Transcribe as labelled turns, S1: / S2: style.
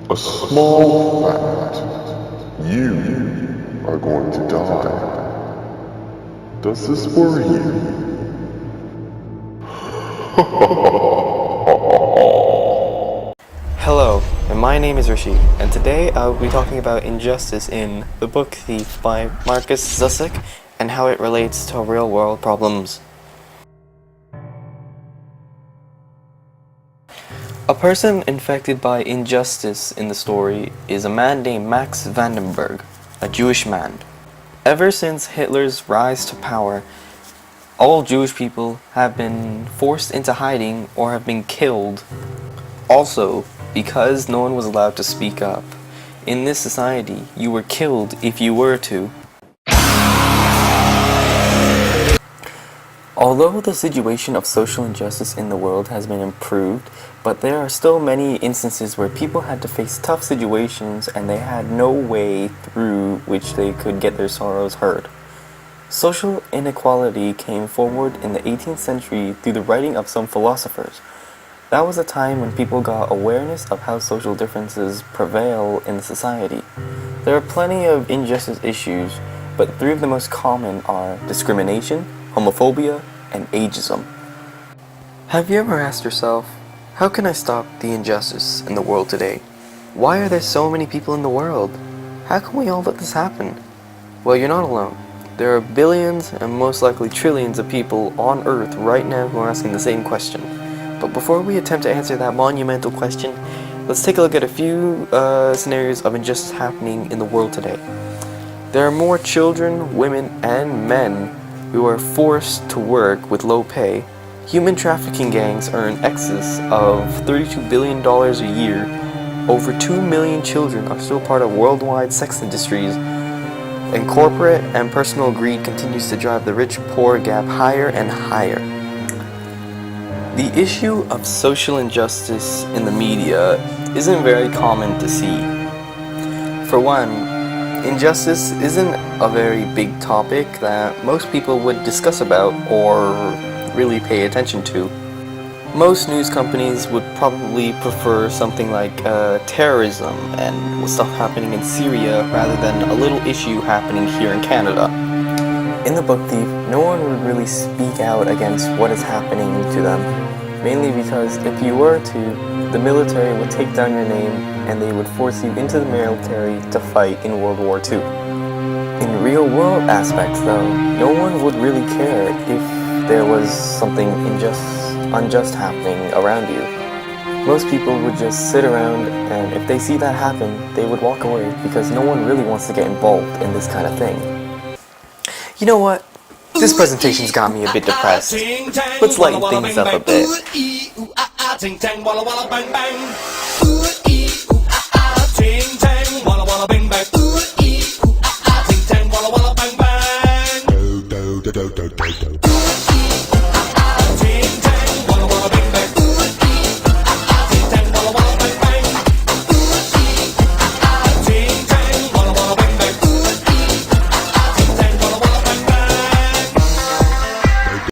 S1: A small fact. You are going to die. Does this worry you?
S2: Hello, and my name is Rishi, and today I will be talking about injustice in The Book Thief by Marcus Zusak and how it relates to real-world problems. A person infected by injustice in the story is a man named Max Vandenberg, a Jewish man. Ever since Hitler's rise to power, all Jewish people have been forced into hiding or have been killed. Also, because no one was allowed to speak up, in this society, you were killed if you were to. Although the situation of social injustice in the world has been improved, but there are still many instances where people had to face tough situations and they had no way through which they could get their sorrows heard. Social inequality came forward in the 18th century through the writing of some philosophers. That was a time when people got awareness of how social differences prevail in the society. There are plenty of injustice issues, but three of the most common are discrimination, homophobia, and ageism. Have you ever asked yourself, how can I stop the injustice in the world today? Why are there so many people in the world? How can we all let this happen? Well, you're not alone. There are billions and most likely trillions of people on Earth right now who are asking the same question. But before we attempt to answer that monumental question, let's take a look at a few scenarios of injustice happening in the world today. There are more children, women, and men who are forced to work with low pay. Human trafficking gangs earn excess of $32 billion a year. Over 2 million children are still part of worldwide sex industries. And corporate and personal greed continues to drive the rich-poor gap higher and higher. The issue of social injustice in the media isn't very common to see. For one, injustice isn't a very big topic that most people would discuss about or really pay attention to. Most news companies would probably prefer something like terrorism and stuff happening in Syria rather than a little issue happening here in Canada. In The Book Thief, no one would really speak out against what is happening to them, mainly because if you were to, the military would take down your name and they would force you into the military to fight in World War II. In real-world aspects, though, no one would really care if there was something unjust happening around you. Most people would just sit around, and if they see that happen, they would walk away because no one really wants to get involved in this kind of thing. You know what? This presentation's got me a bit depressed. Let's lighten things up a bit.